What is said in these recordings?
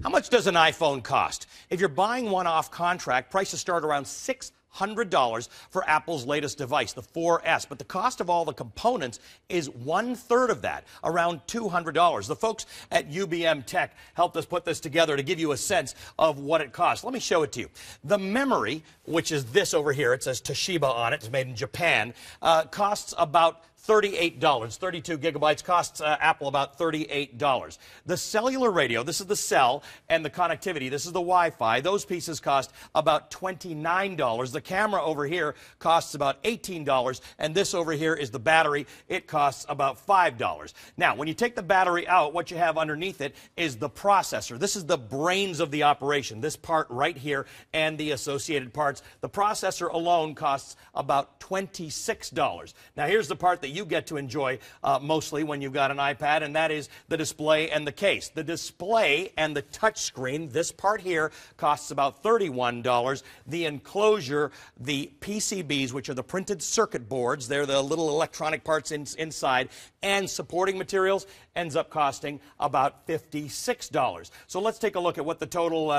How much does an iPhone cost? If you're buying one off contract, prices start around $600 for Apple's latest device, the 4S. But the cost of all the components is 1/3 of that, around $200. The folks at UBM Tech helped us put this together to give you a sense of what it costs. Let me show it to you. The memory, which is this over here, it says Toshiba on it, it's made in Japan, costs about $38. 32 gigabytes costs Apple about $38. The cellular radio, this is the cell, and the connectivity, this is the Wi-Fi. Those pieces cost about $29. The camera over here costs about $18, and this over here is the battery. It costs about $5. Now, when you take the battery out, what you have underneath it is the processor. This is the brains of the operation, this part right here and the associated parts. The processor alone costs about $26. Now, here's the part that you get to enjoy mostly when you've got an iPad, and that is the display and the case. The display and the touch screen, this part here, costs about $31. The enclosure, the PCBs, which are the printed circuit boards, they're the little electronic parts inside, and supporting materials, ends up costing about $56. So let's take a look at what the total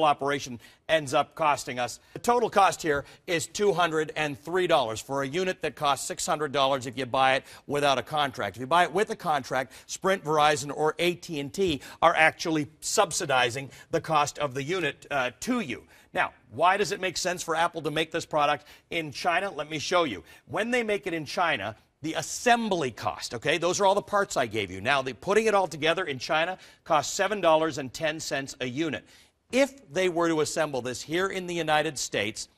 operation ends up costing us. The total cost here is $203 for a unit that costs $600 if you buy it without a contract. If you buy it with a contract, Sprint, Verizon, or AT&T are actually subsidizing the cost of the unit to you. Now, why does it make sense for Apple to make this product in China? Let me show you. When they make it in China, the assembly cost, okay, those are all the parts I gave you. Now, putting it all together in China costs $7.10 a unit. If they were to assemble this here in the United States,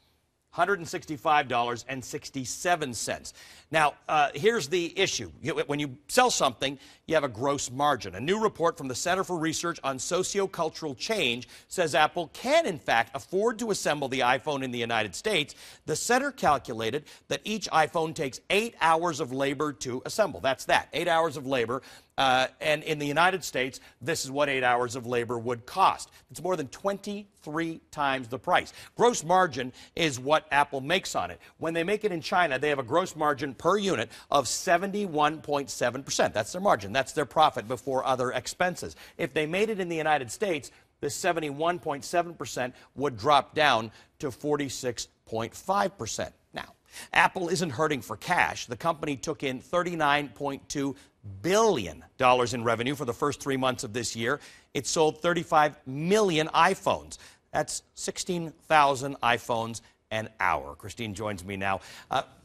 $165.67. Now, here's the issue. When you sell something, you have a gross margin. A new report from the Center for Research on Sociocultural Change says Apple can, in fact, afford to assemble the iPhone in the United States. The center calculated that each iPhone takes 8 hours of labor to assemble. That's that, 8 hours of labor. And in the United States, this is what 8 hours of labor would cost. It's more than 23 times the price. Gross margin is what Apple makes on it. When they make it in China, they have a gross margin per unit of 71.7%. That's their margin. That's their profit before other expenses. If they made it in the United States, this 71.7% would drop down to 46.5%. Now, Apple isn't hurting for cash. The company took in $39.2 billion in revenue for the first 3 months of this year. It sold 35 million iPhones. That's 16,000 iPhones an hour. Christine joins me now.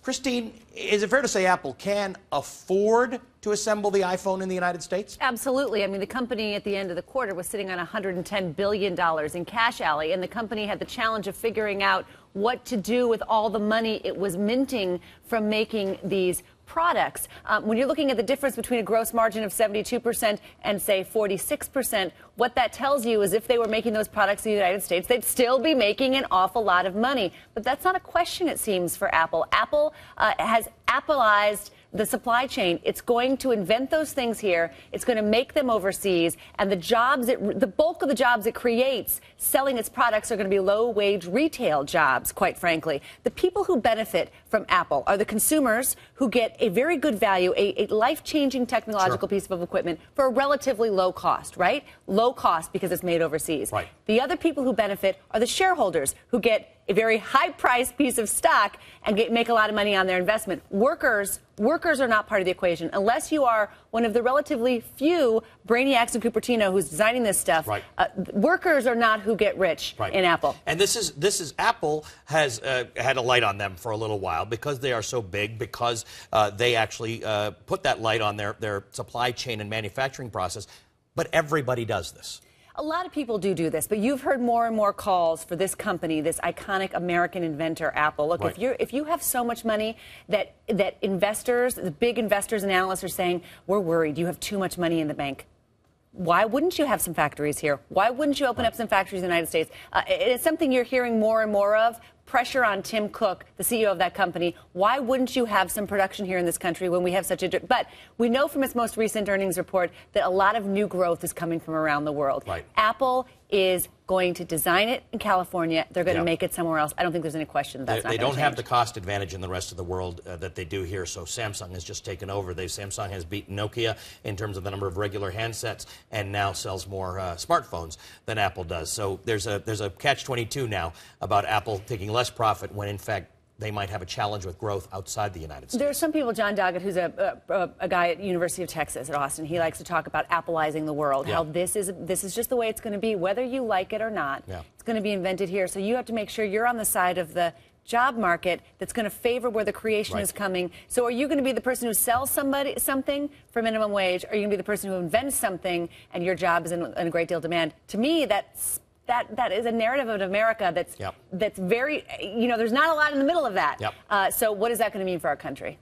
Christine, is it fair to say Apple can afford to assemble the iPhone in the United States? Absolutely. I mean, the company at the end of the quarter was sitting on $110 billion in cash, Allie, and the company had the challenge of figuring out what to do with all the money it was minting from making these products. When you're looking at the difference between a gross margin of 72% and, say, 46%, what that tells you is if they were making those products in the United States, they'd still be making an awful lot of money. But that's not a question, it seems, for Apple. Apple has Appleized the supply chain. It's going to invent those things here. It's going to make them overseas. And the bulk of the jobs it creates selling its products are going to be low-wage retail jobs, quite frankly. The people who benefit from Apple are the consumers who get a very good value, a life-changing technological piece of equipment for a relatively low cost, right? Low cost because it's made overseas. Right. The other people who benefit are the shareholders who get a very high-priced piece of stock and make a lot of money on their investment. Workers are not part of the equation unless you are one of the relatively few brainiacs in Cupertino who's designing this stuff. Right. Workers are not who get rich in Apple. And this is Apple has had a light on them for a little while because they are so big, because they actually put that light on their supply chain and manufacturing process. But everybody does this. A lot of people do this, but you've heard more and more calls for this company, this iconic American inventor, Apple. Look, right. if you have so much money that investors, the big investors and analysts are saying, we're worried, you have too much money in the bank. Why wouldn't you have some factories here? Why wouldn't you open up some factories in the United States? It's something you're hearing more and more of, pressure on Tim Cook, the CEO of that company. Why wouldn't you have some production here in this country when we have such a... But we know from its most recent earnings report that a lot of new growth is coming from around the world. Right. Apple is going to design it in California. They're going to make it somewhere else. I don't think there's any question that's not They going don't to have change. the cost advantage in the rest of the world that they do here, so Samsung has just taken over. Samsung has beaten Nokia in terms of the number of regular handsets and now sells more smartphones than Apple does. So there's a catch-22 now about Apple taking less profit when, in fact, they might have a challenge with growth outside the United States. There are some people, John Doggett, who's a guy at University of Texas at Austin. He likes to talk about Appleizing the world, how this is just the way it's going to be, whether you like it or not. It's going to be invented here. So you have to make sure you're on the side of the job market that's going to favor where the creation is coming. So are you going to be the person who sells something for minimum wage, or are you going to be the person who invents something and your job is in a great deal of demand? To me, that is a narrative of America that's very, there's not a lot in the middle of that. So what is that going to mean for our country?